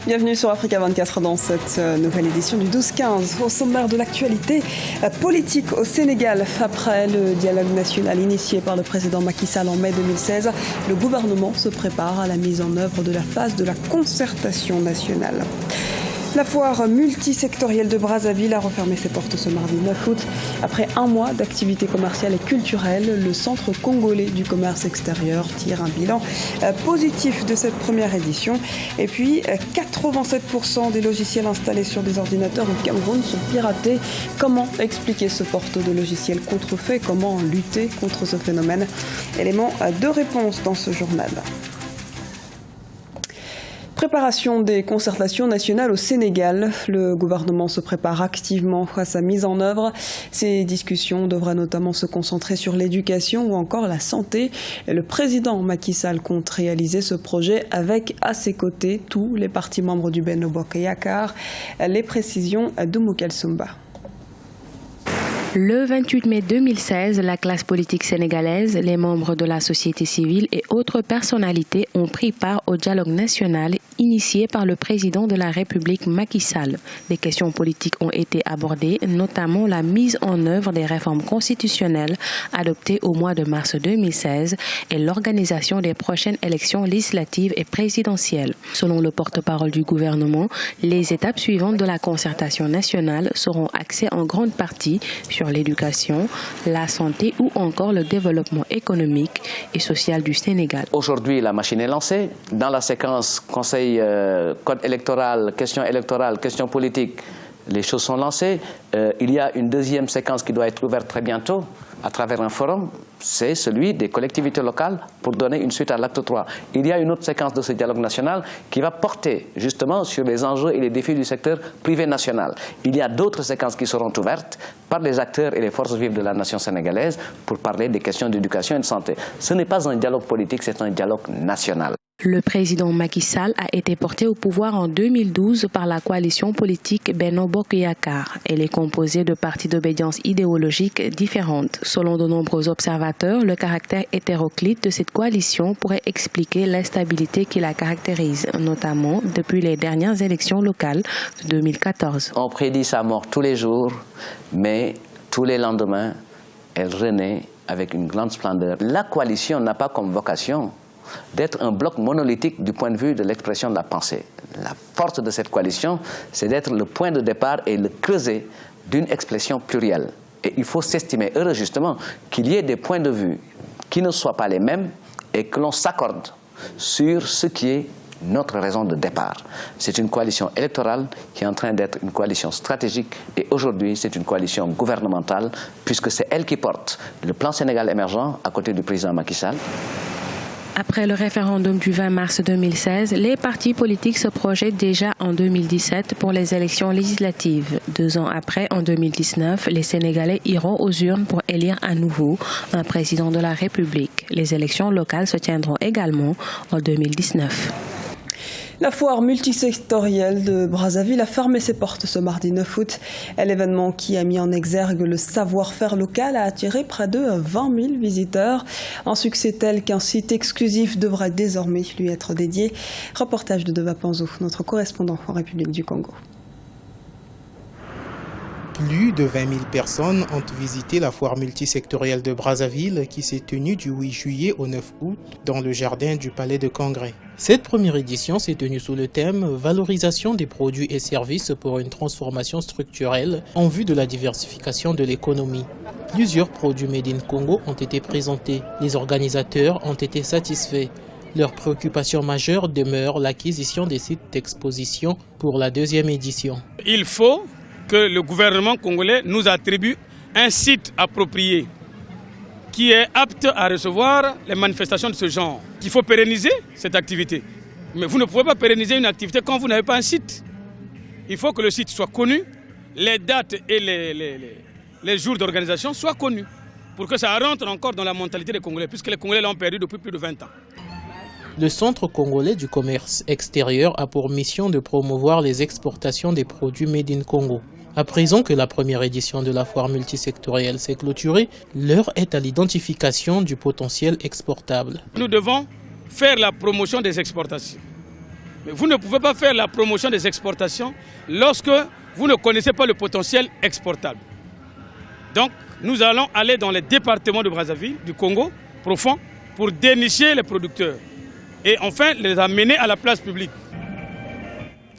Bienvenue sur Africa 24 dans cette nouvelle édition du 12-15. Au sommaire de l'actualité politique au Sénégal, après le dialogue national initié par le président Macky Sall en mai 2016, le gouvernement se prépare à la mise en œuvre de la phase de la concertation nationale. La foire multisectorielle de Brazzaville a refermé ses portes ce mardi 9 août. Après un mois d'activité commerciale et culturelle, le Centre congolais du commerce extérieur tire un bilan positif de cette première édition. Et puis, 87% des logiciels installés sur des ordinateurs au Cameroun sont piratés. Comment expliquer ce porte de logiciels contrefaits? Comment lutter contre ce phénomène? Élément de réponse dans ce journal. Préparation des concertations nationales au Sénégal. Le gouvernement se prépare activement à sa mise en œuvre. Ces discussions devraient notamment se concentrer sur l'éducation ou encore la santé. Et le président Macky Sall compte réaliser ce projet avec à ses côtés tous les partis membres du Benno Bokk Yakaar. Les précisions de Moukel Soumba. Le 28 mai 2016, la classe politique sénégalaise, les membres de la société civile et autres personnalités ont pris part au dialogue national initié par le président de la République Macky Sall. Des questions politiques ont été abordées, notamment la mise en œuvre des réformes constitutionnelles adoptées au mois de mars 2016 et l'organisation des prochaines élections législatives et présidentielles. Selon le porte-parole du gouvernement, les étapes suivantes de la concertation nationale seront axées en grande partie sur l'éducation, la santé ou encore le développement économique et social du Sénégal. Aujourd'hui, la machine est lancée. Dans la séquence conseil, code électoral, questions politiques, les choses sont lancées. Il y a une deuxième séquence qui doit être ouverte très bientôt à travers un forum, c'est celui des collectivités locales pour donner une suite à l'acte 3. Il y a une autre séquence de ce dialogue national qui va porter justement sur les enjeux et les défis du secteur privé national. Il y a d'autres séquences qui seront ouvertes par les acteurs et les forces vives de la nation sénégalaise pour parler des questions d'éducation et de santé. Ce n'est pas un dialogue politique, c'est un dialogue national. Le président Macky Sall a été porté au pouvoir en 2012 par la coalition politique Benno Bokk Yakaar. Elle est composée de partis d'obédience idéologique différentes. Selon de nombreux observateurs, le caractère hétéroclite de cette coalition pourrait expliquer l'instabilité qui la caractérise, notamment depuis les dernières élections locales de 2014. On prédit sa mort tous les jours, mais tous les lendemains, elle renaît avec une grande splendeur. La coalition n'a pas comme vocation d'être un bloc monolithique du point de vue de l'expression de la pensée. La force de cette coalition, c'est d'être le point de départ et le creuset d'une expression plurielle. Et il faut s'estimer heureux justement qu'il y ait des points de vue qui ne soient pas les mêmes et que l'on s'accorde sur ce qui est notre raison de départ. C'est une coalition électorale qui est en train d'être une coalition stratégique et aujourd'hui c'est une coalition gouvernementale puisque c'est elle qui porte le plan Sénégal émergent à côté du président Macky Sall. Après le référendum du 20 mars 2016, les partis politiques se projettent déjà en 2017 pour les élections législatives. 2 ans après, en 2019, les Sénégalais iront aux urnes pour élire à nouveau un président de la République. Les élections locales se tiendront également en 2019. La foire multisectorielle de Brazzaville a fermé ses portes ce mardi 9 août. L'événement qui a mis en exergue le savoir-faire local a attiré près de 20 000 visiteurs. Un succès tel qu'un site exclusif devrait désormais lui être dédié. Reportage de Deva Panzo, notre correspondant en République du Congo. Plus de 20 000 personnes ont visité la foire multisectorielle de Brazzaville qui s'est tenue du 8 juillet au 9 août dans le jardin du Palais de Congrès. Cette première édition s'est tenue sous le thème « Valorisation des produits et services pour une transformation structurelle en vue de la diversification de l'économie ». Plusieurs produits Made in Congo ont été présentés. Les organisateurs ont été satisfaits. Leur préoccupation majeure demeure l'acquisition des sites d'exposition pour la deuxième édition. Il faut que le gouvernement congolais nous attribue un site approprié qui est apte à recevoir les manifestations de ce genre. Il faut pérenniser cette activité. Mais vous ne pouvez pas pérenniser une activité quand vous n'avez pas un site. Il faut que le site soit connu, les dates et les jours d'organisation soient connus pour que ça rentre encore dans la mentalité des Congolais, puisque les Congolais l'ont perdu depuis plus de 20 ans. Le Centre congolais du commerce extérieur a pour mission de promouvoir les exportations des produits Made in Congo. À présent que la première édition de la foire multisectorielle s'est clôturée, l'heure est à l'identification du potentiel exportable. Nous devons faire la promotion des exportations. Mais vous ne pouvez pas faire la promotion des exportations lorsque vous ne connaissez pas le potentiel exportable. Donc, nous allons aller dans les départements de Brazzaville, du Congo profond, pour dénicher les producteurs et enfin les amener à la place publique.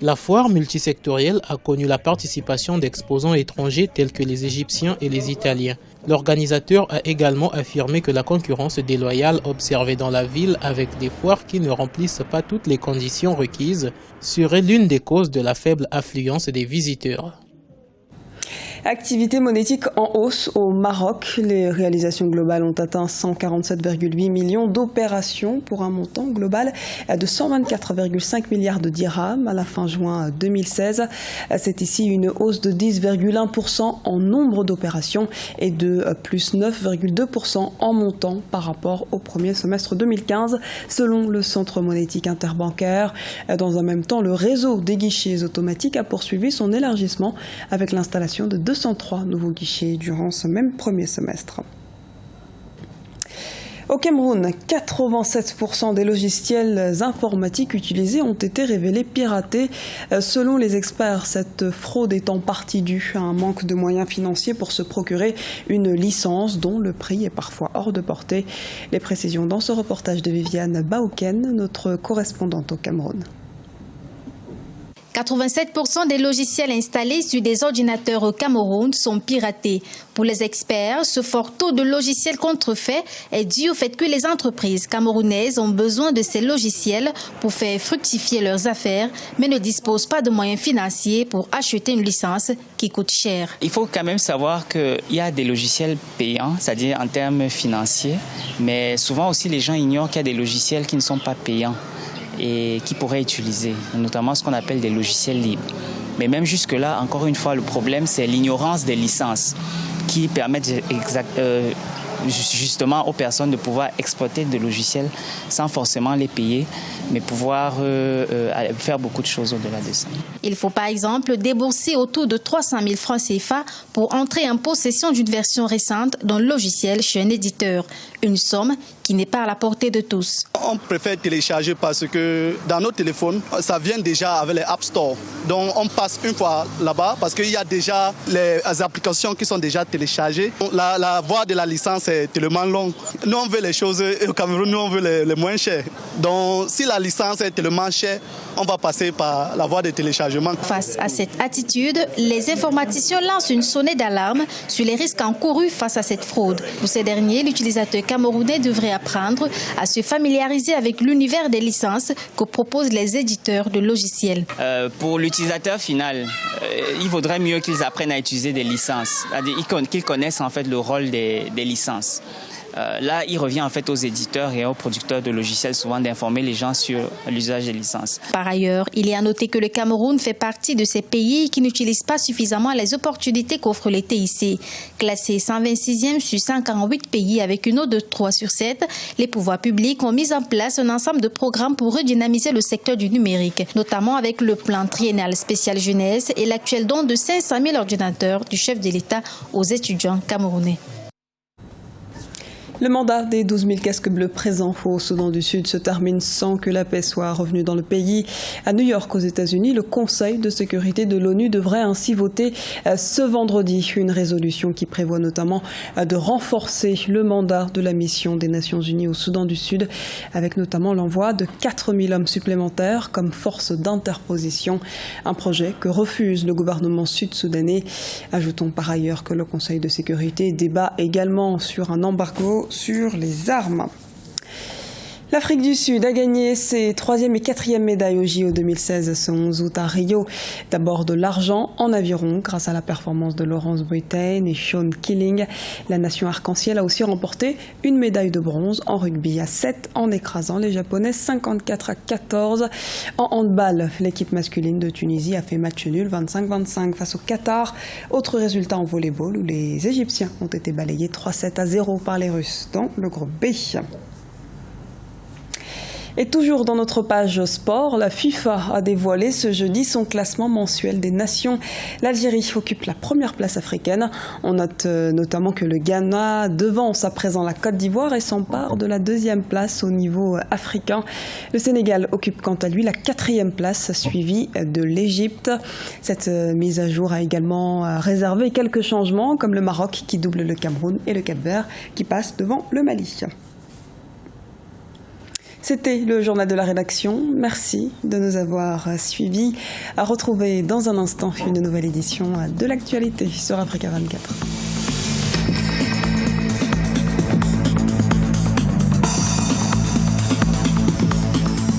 La foire multisectorielle a connu la participation d'exposants étrangers tels que les Égyptiens et les Italiens. L'organisateur a également affirmé que la concurrence déloyale observée dans la ville avec des foires qui ne remplissent pas toutes les conditions requises serait l'une des causes de la faible affluence des visiteurs. Activité monétique en hausse au Maroc. Les réalisations globales ont atteint 147,8 millions d'opérations pour un montant global de 124,5 milliards de dirhams à la fin juin 2016. C'est ici une hausse de 10,1% en nombre d'opérations et de plus 9,2% en montant par rapport au premier semestre 2015, selon le Centre monétique interbancaire. Dans un même temps, le réseau des guichets automatiques a poursuivi son élargissement avec l'installation de 203 nouveaux guichets durant ce même premier semestre. Au Cameroun, 87% des logiciels informatiques utilisés ont été révélés piratés. Selon les experts, cette fraude est en partie due à un manque de moyens financiers pour se procurer une licence dont le prix est parfois hors de portée. Les précisions dans ce reportage de Viviane Baouken, notre correspondante au Cameroun. 87% des logiciels installés sur des ordinateurs au Cameroun sont piratés. Pour les experts, ce fort taux de logiciels contrefaits est dû au fait que les entreprises camerounaises ont besoin de ces logiciels pour faire fructifier leurs affaires, mais ne disposent pas de moyens financiers pour acheter une licence qui coûte cher. Il faut quand même savoir qu'il y a des logiciels payants, c'est-à-dire en termes financiers, mais souvent aussi les gens ignorent qu'il y a des logiciels qui ne sont pas payants et qui pourraient utiliser, notamment ce qu'on appelle des logiciels libres. Mais même jusque-là, encore une fois, le problème, c'est l'ignorance des licences qui permettent justement aux personnes de pouvoir exploiter des logiciels sans forcément les payer, mais pouvoir faire beaucoup de choses au-delà de ça. Il faut par exemple débourser autour de 300 000 francs CFA pour entrer en possession d'une version récente d'un logiciel chez un éditeur. Une somme qui n'est pas à la portée de tous. On préfère télécharger parce que dans nos téléphones, ça vient déjà avec les App Store. Donc on passe une fois là-bas parce qu'il y a déjà les applications qui sont déjà téléchargées. La voie de la licence est tellement longue. Nous on veut les choses, au Cameroun nous on veut les moins chères. Donc si la licence est tellement chère, on va passer par la voie de téléchargement. Face à cette attitude, les informaticiens lancent une sonnette d'alarme sur les risques encourus face à cette fraude. Pour ces derniers, l'utilisateur camerounais devrait apprendre à se familiariser avec l'univers des licences que proposent les éditeurs de logiciels. Pour l'utilisateur final, il vaudrait mieux qu'ils apprennent à utiliser des licences, qu'ils connaissent en fait le rôle des licences. Là, il revient en fait aux éditeurs et aux producteurs de logiciels souvent d'informer les gens sur l'usage des licences. Par ailleurs, il est à noter que le Cameroun fait partie de ces pays qui n'utilisent pas suffisamment les opportunités qu'offrent les TIC. Classé 126e sur 148 pays avec une note de 3 sur 7, les pouvoirs publics ont mis en place un ensemble de programmes pour redynamiser le secteur du numérique, notamment avec le plan triennal spécial jeunesse et l'actuel don de 500 000 ordinateurs du chef de l'État aux étudiants camerounais. Le mandat des 12 000 casques bleus présents au Soudan du Sud se termine sans que la paix soit revenue dans le pays. À New York, aux États-Unis, le Conseil de sécurité de l'ONU devrait ainsi voter ce vendredi une résolution qui prévoit notamment de renforcer le mandat de la mission des Nations Unies au Soudan du Sud, avec notamment l'envoi de 4 000 hommes supplémentaires comme force d'interposition, un projet que refuse le gouvernement sud-soudanais. Ajoutons par ailleurs que le Conseil de sécurité débat également sur un embargo sur les armes. L'Afrique du Sud a gagné ses 3e et 4e médailles au JO 2016 ce 11 août à Rio. D'abord de l'argent en aviron grâce à la performance de Lawrence Britain et Sean Killing. La nation arc-en-ciel a aussi remporté une médaille de bronze en rugby à 7 en écrasant les Japonais 54-14. En handball, l'équipe masculine de Tunisie a fait match nul 25-25 face au Qatar. Autre résultat en volleyball où les Égyptiens ont été balayés 3-7-0 par les Russes dans le groupe B. Et toujours dans notre page sport, la FIFA a dévoilé ce jeudi son classement mensuel des nations. L'Algérie occupe la première place africaine. On note notamment que le Ghana devance à présent la Côte d'Ivoire et s'empare de la deuxième place au niveau africain. Le Sénégal occupe quant à lui la 4e place, suivie de l'Égypte. Cette mise à jour a également réservé quelques changements, comme le Maroc qui double le Cameroun et le Cap-Vert qui passe devant le Mali. C'était le journal de la rédaction. Merci de nous avoir suivis. À retrouver dans un instant une nouvelle édition de l'actualité sur Africa 24.